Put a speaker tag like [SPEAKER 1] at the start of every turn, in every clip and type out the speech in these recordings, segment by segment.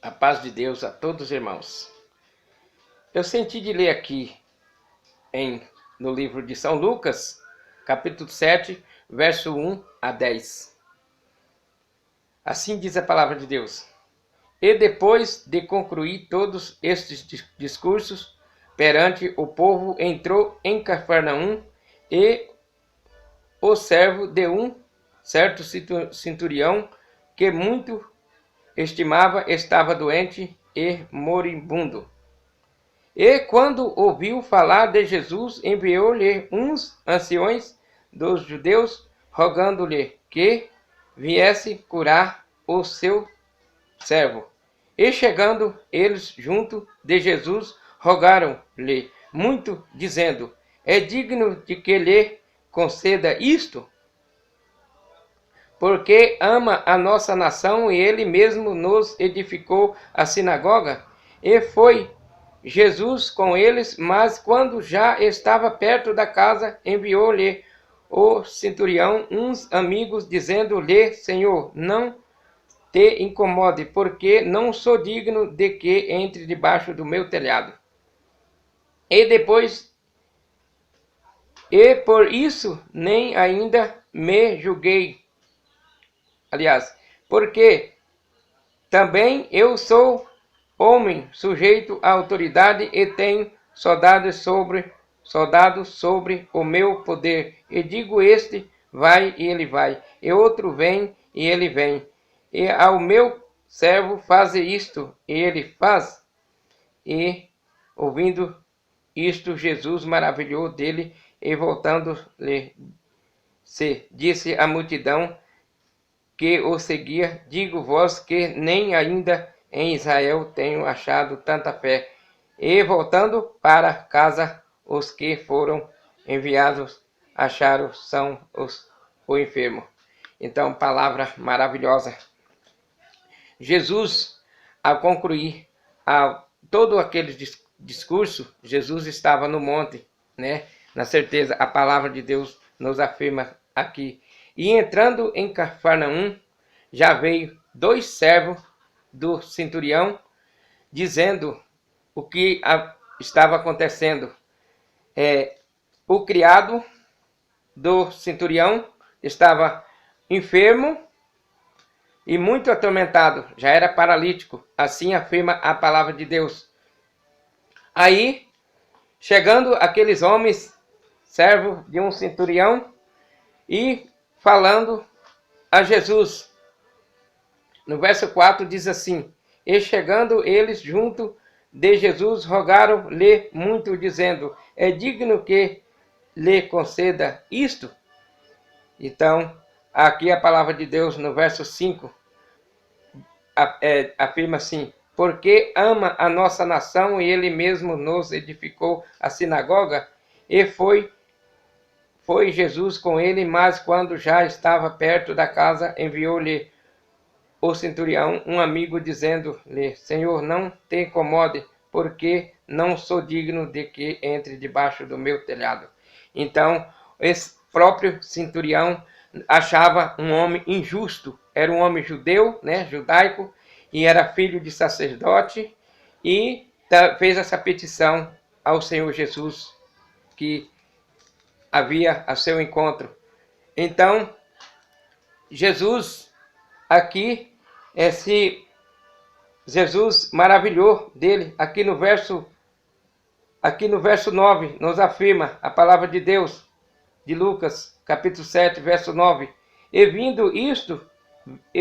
[SPEAKER 1] A paz de Deus a todos os irmãos. Eu senti de ler aqui no livro de São Lucas, capítulo 7, verso 1 a 10. Assim diz a palavra de Deus. E depois de concluir todos estes discursos perante o povo, entrou em Cafarnaum, e o servo de um certo centurião, que muito estimava, estava doente e moribundo. E quando ouviu falar de Jesus, enviou-lhe uns anciões dos judeus, rogando-lhe que viesse curar o seu servo. E chegando eles junto de Jesus, rogaram-lhe muito, dizendo: é digno de que lhe conceda isto? Porque ama a nossa nação, e ele mesmo nos edificou a sinagoga. E foi Jesus com eles, mas quando já estava perto da casa, enviou-lhe o centurião uns amigos, dizendo-lhe: Senhor, não te incomode, porque não sou digno de que entre debaixo do meu telhado. E por isso nem ainda me julguei. Porque também eu sou homem sujeito à autoridade e tenho soldados sobre o meu poder. E digo este, vai, e ele vai. E outro, vem, e ele vem. E ao meu servo, faze isto, e ele faz. E, ouvindo isto, Jesus maravilhou dele, e voltando-lhe, disse à multidão que o seguia: digo-vos que nem ainda em Israel tenho achado tanta fé. E voltando para casa, os que foram enviados acharam são o enfermo. Então, palavra maravilhosa. Jesus, ao concluir todo aquele discurso, Jesus estava no monte, né? Na certeza, a palavra de Deus nos afirma aqui. E entrando em Cafarnaum, já veio dois servos do centurião, dizendo o que estava acontecendo. O criado do centurião estava enfermo e muito atormentado, já era paralítico, assim afirma a palavra de Deus. Aí, chegando aqueles homens, servos de um centurião, e falando a Jesus. No verso 4 diz assim: e chegando eles junto de Jesus, rogaram-lhe muito, dizendo: é digno que lhe conceda isto? Então, aqui a palavra de Deus no verso 5 afirma assim: porque ama a nossa nação, e ele mesmo nos edificou a sinagoga. E foi Jesus com ele, mas quando já estava perto da casa, enviou-lhe o centurião um amigo, dizendo-lhe: Senhor, não te incomode, porque não sou digno de que entre debaixo do meu telhado. Então, esse próprio centurião achava um homem injusto. Era um homem judeu, né, judaico, e era filho de sacerdote, e fez essa petição ao Senhor Jesus, que havia a seu encontro. Então, Jesus aqui, Jesus maravilhou dele. Aqui no verso 9, nos afirma a palavra de Deus, de Lucas, capítulo 7, verso 9. E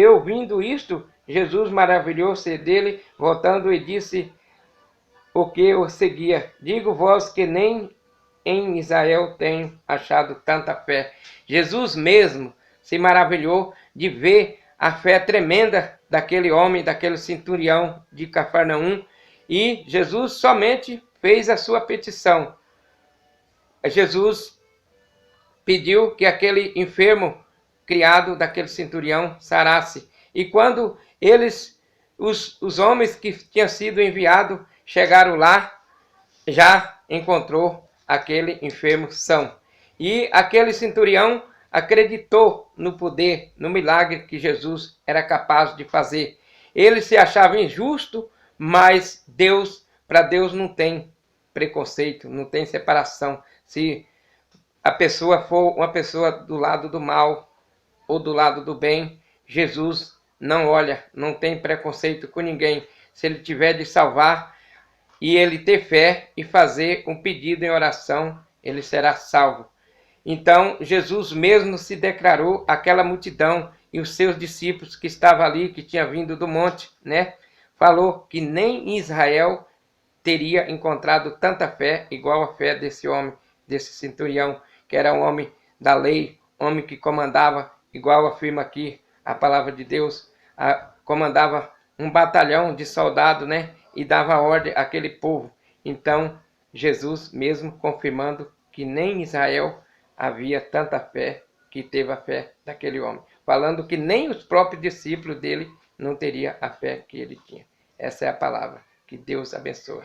[SPEAKER 1] ouvindo isto, Jesus maravilhou-se dele, voltando e disse o que o seguia: digo-vos que nem em Israel tenho achado tanta fé. Jesus mesmo se maravilhou de ver a fé tremenda daquele homem, daquele centurião de Cafarnaum, e Jesus somente fez a sua petição. Jesus pediu que aquele enfermo criado daquele centurião sarasse. E quando os homens que tinham sido enviados chegaram lá, já encontrou aquele enfermo são. E aquele centurião acreditou no poder, no milagre que Jesus era capaz de fazer. Ele se achava injusto, mas para Deus não tem preconceito, não tem separação. Se a pessoa for uma pessoa do lado do mal ou do lado do bem, Jesus não olha, não tem preconceito com ninguém. Se ele tiver de salvar e ele ter fé e fazer um pedido em oração, ele será salvo. Então Jesus mesmo se declarou àquela multidão e os seus discípulos que estavam ali, que tinham vindo do monte, né? Falou que nem em Israel teria encontrado tanta fé igual a fé desse homem, desse centurião, que era um homem da lei, homem que comandava, igual afirma aqui a palavra de Deus, comandava um batalhão de soldados, né? E dava ordem àquele povo. Então, Jesus mesmo confirmando que nem em Israel havia tanta fé que teve a fé daquele homem. Falando que nem os próprios discípulos dele não teriam a fé que ele tinha. Essa é a palavra. Que Deus abençoe.